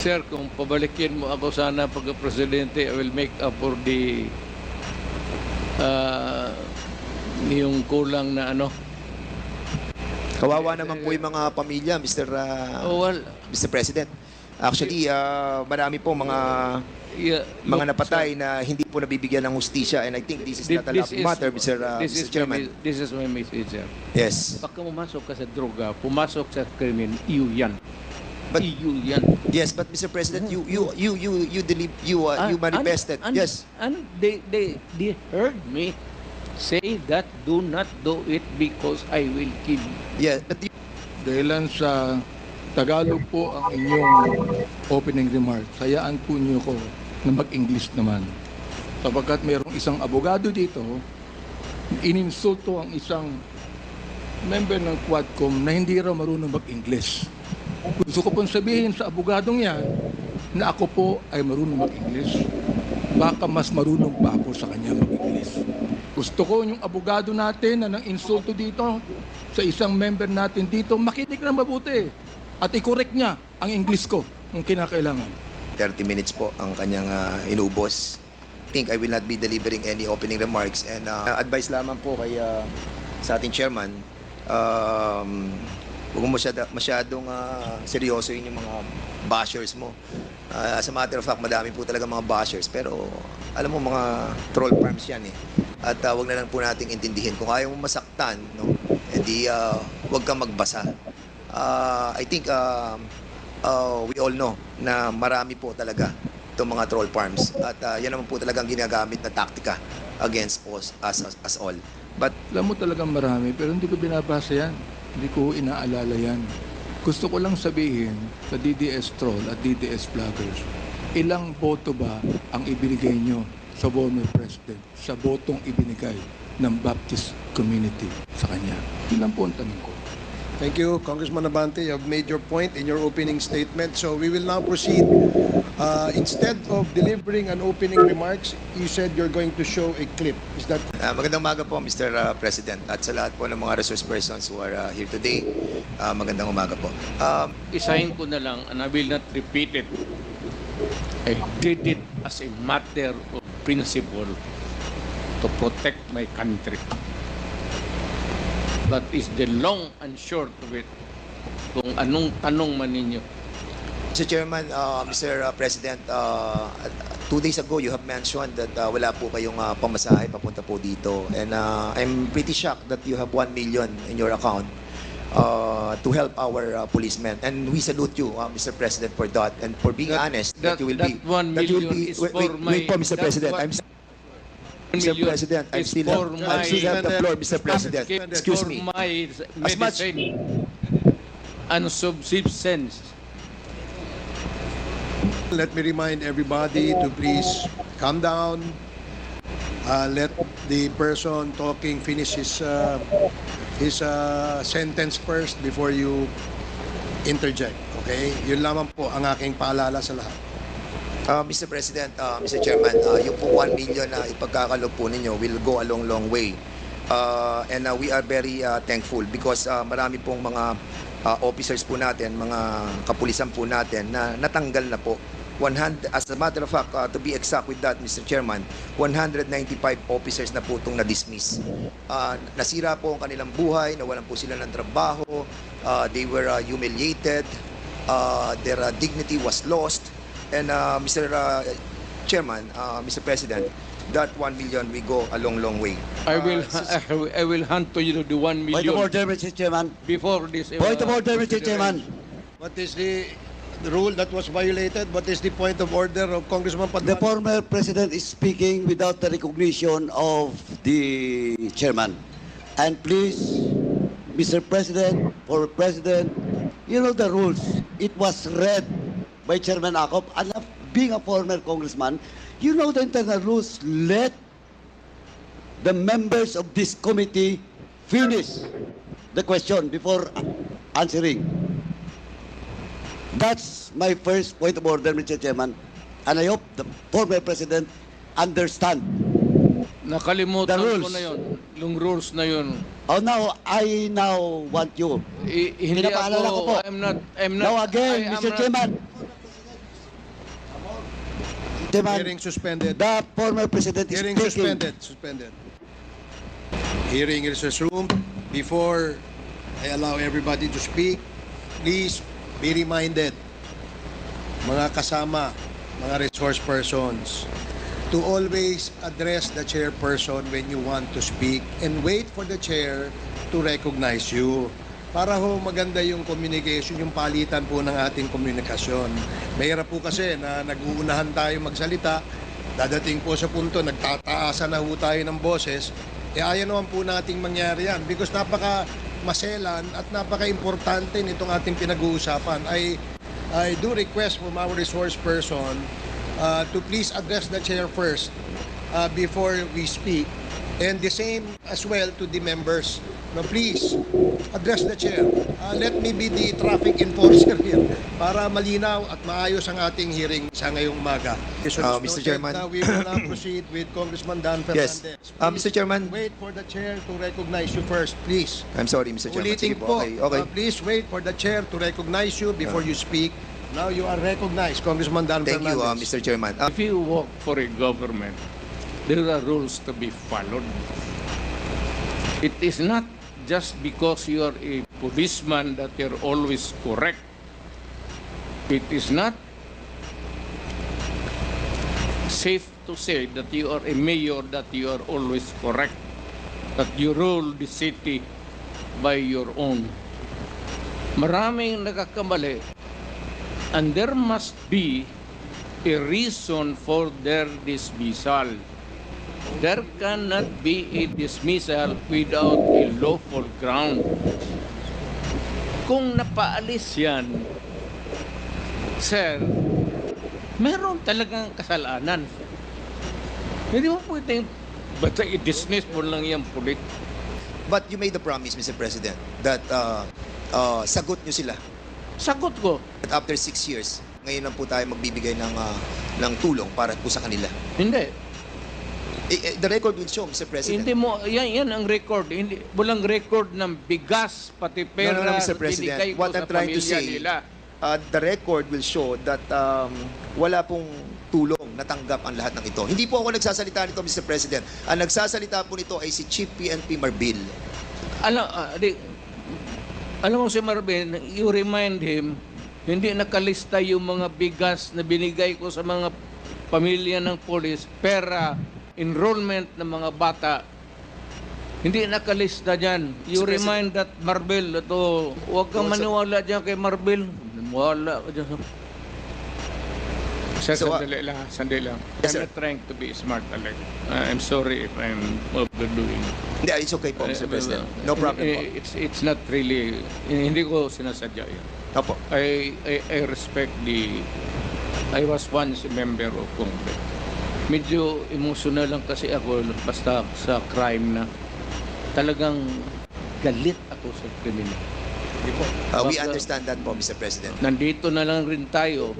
Sir, kung pabalikin mo ako sana pagka-presidente, I will make up for the yung kulang na ano. Kawawa naman po yung mga pamilya, Mr. President. Actually, marami po mga napatay na hindi po nabibigyan ng hustisya, and I think this is not a laughing matter, Mr. Chairman. This is my message, sir. Yes. Pagka pumasok ka sa droga, pumasok sa krimen, iyo yan. But iyo yan. yes, but Mr. President, you manifested. Yes. And they heard me say that do not do it because I will kill you. Yeah, but Dahilan sa Tagalog po ang inyong opening remarks, hayaan po niyo ko na mag-English naman. Sapagkat mayroong isang abogado dito, ininsulto ang isang member ng Quadcom na hindi raw marunong mag-English. Gusto ko pong sabihin sa abogadong yan na ako po ay marunong mag-English. Baka mas marunong pa ako sa kanya mag-English. Gusto ko yung abogado natin na nang insulto dito sa isang member natin dito, makinig na mabuti at i-correct niya ang English ko kung kinakailangan. 30 minutes po ang kanyang inubos. I think I will not be delivering any opening remarks, and advice lamang po kay sa ating chairman, huwag mo masyadong seryoso yun yung mga bashers mo. As a matter of fact, madami po talaga mga bashers, pero alam mo, mga troll farms yan eh. At wag na lang po nating intindihin. Kung ayaw mo masaktan, no, edi wag kang magbasa. I think we all know na marami po talaga itong mga troll farms. At yan naman po talagang ginagamit na taktika against us all. But Alam mo talagang marami, pero hindi ko binabasa yan. Hindi ko inaalala yan. Gusto ko lang sabihin sa DDS troll at DDS vloggers, ilang boto ba ang ibinigay nyo sa former president sa botong ibinigay ng Baptist community sa kanya? Yun lang po ang tanong ko. Thank you, Congressman Abante. You have made your point in your opening statement. So we will now proceed. Instead of delivering an opening remarks, you said you're going to show a clip. Is that? magandang umaga po, Mr. President, at sa lahat po ng mga resource persons who are here today. Magandang umaga po. Isahin ko na lang, and I will not repeat it. I did it as a matter of principle to protect my country. That is the long and short of it. Kung anong tanong man ninyo. Mr. Chairman, Mr. President, 2 days ago you have mentioned that wala po kayong pamasahe papunta po dito, and I'm pretty shocked that you have 1 million in your account to help our policemen, and we salute you, Mr. President, for that, and for being honest that you will be. 1 million is for my. Wait po, Mr. President. Mr. President, I'm still at the floor, Mr. President. Excuse me. For my As much- medicine and subsistence. Let me remind everybody to please calm down. Let the person talking finish his sentence first before you interject. Okay? Yun lamang po ang aking paalala sa lahat. Mr. President, Mr. Chairman, yung po 1 million na ipagkakalob po ninyo will go a long way. And we are very thankful because marami pong mga officers po natin, mga kapulisan po natin na natanggal na po. As a matter of fact, to be exact with that, Mr. Chairman, 195 officers na po itong na-dismiss. Nasira po ang kanilang buhay, nawalan po sila ng trabaho, they were humiliated, their dignity was lost. And Mr. Chairman, Mr. President, that 1 million we go a long way. I will hand to you the 1 million. Point of order, Mr. Chairman. Before this. Point of order, Mr. Chairman. What is the rule that was violated? What is the point of order of Congressman The Paduan? former president is speaking without the recognition of the chairman. And please, Mr. President, former president, you know the rules. It was read by Chairman Acop. And being a former congressman, you know the internal rules. Let the members of this committee finish the question before answering. That's my first point of order, Mr. Chairman. And I hope the former president understand. Nakalimutan The rules. ko na yun. Yung rules na yun. Oh, now, I now want you. Hindi Pinapaalala ko po. I'm not. Now again, I am Mr. not- Chairman. Chairman, Hearing suspended. the former president is Hearing speaking. suspended. Hearing is resumed. Before I allow everybody to speak, please be reminded, mga kasama, mga resource persons, to always address the chairperson when you want to speak and wait for the chair to recognize you. Para ho maganda yung communication, yung palitan po ng ating komunikasyon. Mahirap po kasi na nag-uunahan tayo magsalita, dadating po sa punto, nagtataasan na ho tayo ng boses, ayaw naman po nating mangyari yan because napaka maselan at napaka-importante nitong ating pinag-uusapan. I do request from our resource person to please address the chair first before we speak, and the same as well to the members. No, please address the chair. Let me be the traffic enforcer here para malinaw at maayos ang ating hearing sa ngayong umaga. Mr. Chairman. Now we will now proceed with Congressman Dan Yes. Fernandez. Mr. Chairman. Wait for the chair to recognize you first, please. I'm sorry, Mr. Chairman. Ulitin Sige po. po, Okay. please wait for the chair to recognize you before you speak. Now you are recognized, Congressman Dan Thank you, Fernandez. Mr. Chairman. If you work for a government, there are rules to be followed. It is not just because you are a policeman that you're always correct. It is not safe to say that you are a mayor that you are always correct, that you rule the city by your own. Maraming nagkakamali, and there must be a reason for their dismissal. There cannot be a dismissal without a lawful ground. Kung napaalis yan, sir, meron talagang kasalanan. Hindi mo pwedeng basta i-dismiss mo lang yung pulit. But you made the promise, Mr. President, that sagot nyo sila. Sagot ko, At after 6 years, ngayon lang po tayo magbibigay ng tulong para po sa kanila. hindi. The record will show, Mr. President. Hindi mo, yan ang record. Hindi, walang record ng bigas, pati pera. No, Mr. na President. binigay ko What sa I'm trying to pamilya say, nila. the record will show that wala pong tulong natanggap ang lahat ng ito. Hindi po ako nagsasalita nito, Mr. President. Ang nagsasalita po nito ay si Chief PNP Marbil. Alam mo si Marvin, you remind him, hindi nakalista yung mga bigas na binigay ko sa mga pamilya ng polis, pera, enrollment ng mga bata. Hindi nakalista dyan. You Mr. President. remind that Marbil, ito, huwag kang maniwala dyan kay Marbil. Wala ka dyan. Sir, So, sandali lang. Yes, I'm sir. not trying to be smart, Alec. I'm sorry if I'm overdoing. Hindi, it's okay po, Mr. President. No problem po. It's not really, hindi ko sinasadya yun. Opo. I respect I was once a member of Congress. Medyo emotional lang kasi ako basta sa crime na talagang galit ako sa kriminal. We Baka- understand that po, Mr. President. Nandito na lang rin tayo.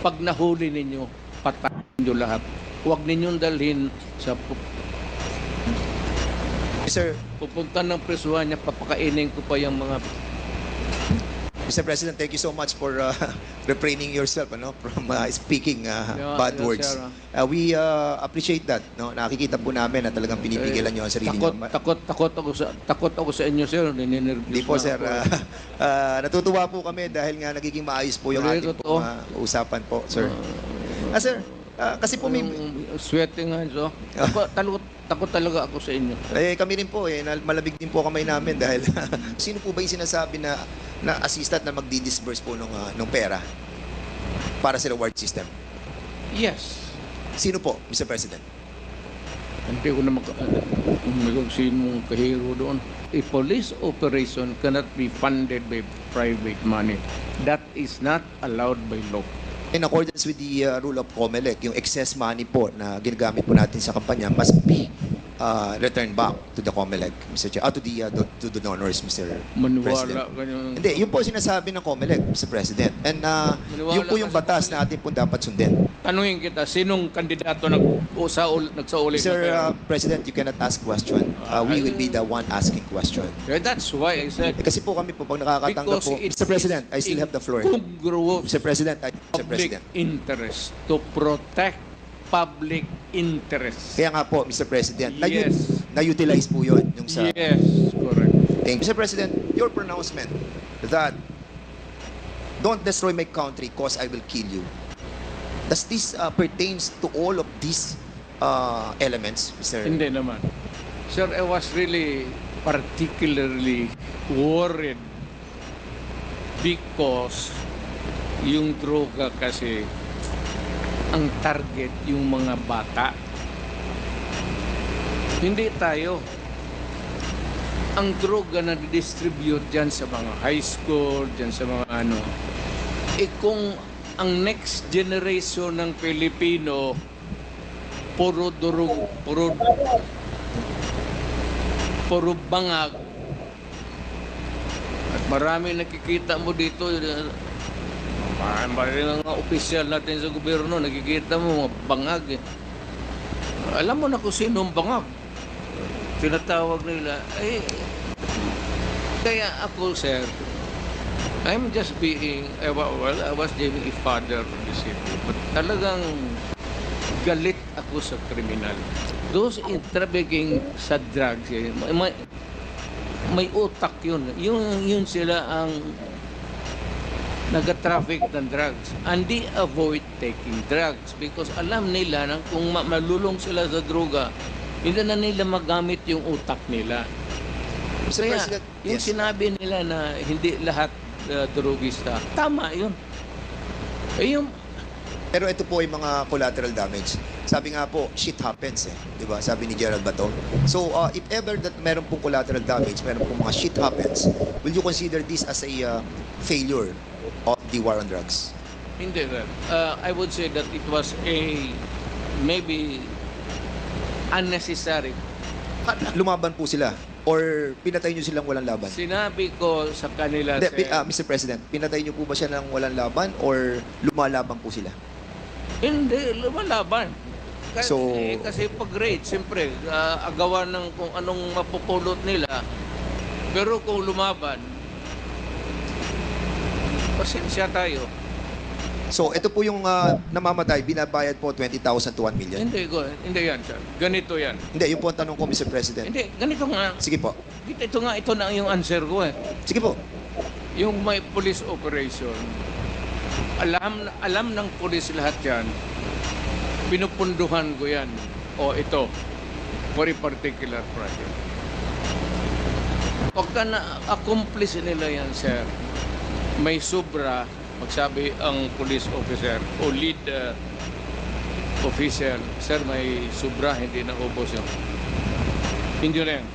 Pag nahuli ninyo, patayin nyo lahat. Huwag ninyong dalhin sa Sir, pupunta ng presuhan niya, papakainin ko pa yung mga Mr. President, thank you so much for refraining yourself from speaking bad yes, words. sir. We appreciate that. No? Nakikita po namin na talagang pinipigilan nyo ang sarili nyo. takot ako sa inyo, sir. Ninenervyos Hindi po, na sir. ako. Natutuwa po kami dahil nga nagiging maayos po yung Pero ating totoo. usapan po, sir. Sir, kasi po may... Sweating nga, so. Takot talaga ako sa inyo. Kami rin po, malabig din po kamay namin dahil sino po ba yung sinasabi na assistant na magdi-disburse po ng pera para sa reward system? Yes. Sino po, Mr. President? Hindi ko na kung sinong kahiro doon. A police operation cannot be funded by private money. That is not allowed by law. In accordance with the rule of COMELEC, yung excess money po na ginagamit po natin sa kampanya must be return back to the COMELEC, Mr. Chair, to the donors, Mr. Maniwala President. ganyan. Hindi, yun po sinasabi ng COMELEC, Mr. President. And yun po yung batas na atin po dapat sundin. Tanungin kita, sinong kandidato nagsauli? Mr. President, you cannot ask question. We will be the one asking question. That's why I said, Kasi po kami po, pag nakakatanggap because po, it Mr. President, I is still have the floor. congruous Mr. President, Mr. public President. interest to protect public interest. Kaya nga po, Mr. President, Yes. na-utilize po yun. Yung sa, Yes, correct. Thank you. Mr. President, your pronouncement that don't destroy my country cause I will kill you. Does this pertains to all of these elements, Mr. Hindi naman. Sir, I was really particularly worried because yung droga kasi ang target yung mga bata. Hindi tayo. Ang droga na distribute dyan sa mga high school, dyan sa mga ano, kung ang next generation ng Pilipino puro durog, puro bangag, at marami nakikita mo dito, marami mga opisyal natin sa gobyerno, nakikita mo mga bangag. Alam mo na kung sino ang bangag. Tinatawag nila. Kaya ako, sir, I'm just being, I was being a father of the city. But talagang galit ako sa kriminal. Those in trafficking sa drugs, may utak yun. Yun sila ang nag-traffic ng drugs. And they avoid taking drugs because alam nila na kung malulong sila sa droga, hindi na nila magamit yung utak nila. Mr. Kaya, President, yung yes. sinabi nila na hindi lahat drogista, tama yun. Yung Pero ito po ay mga collateral damage. Sabi nga po, shit happens eh. Diba? Sabi ni Gerald Bato. So, if ever that meron pong collateral damage, meron pong mga shit happens, will you consider this as a failure of the war on drugs? Hindi, sir. I would say that it was a maybe unnecessary. Lumaban po sila? Or pinatay nyo silang walang laban? Sinabi ko sa kanila, Hindi, sir, Mr. President, pinatay nyo po ba siya ng walang laban or lumalaban po sila? hindi, lumalaban. Kasi, So- kasi pag raid, siyempre, agawan ng kung anong mapupulot nila. Pero kung lumaban, pasensya tayo. So, ito po yung namamatay, binabayad po 20,000 to 1 million. Hindi yan, sir. Ganito yan. Hindi, yun po ang tanong ko, Mr. President. Hindi, ganito nga. Sige po. Ito na yung answer ko eh. Sige po. Yung may police operation, alam ng police lahat yan, pinupunduhan ko yan. O ito, for a particular project. Pagka na-accomplish nila yan, sir, may sobra, magsabi ang police officer o lead official, sir, may sobra, hindi na ubos yun. Hindi na yan.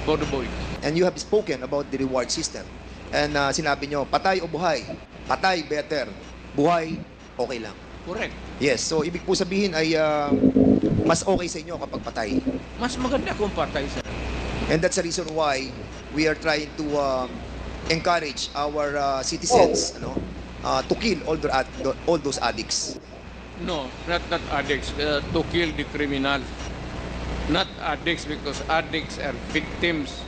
For the boy. And you have spoken about the reward system. And sinabi nyo, patay o buhay? Patay, better. Buhay, okay lang. Correct. Yes, so ibig po sabihin ay mas okay sa inyo kapag patay. Mas maganda kung patay, sir. And that's the reason why we are trying to encourage our citizens to kill all those addicts. No, not addicts. To kill the criminal. Not addicts because addicts are victims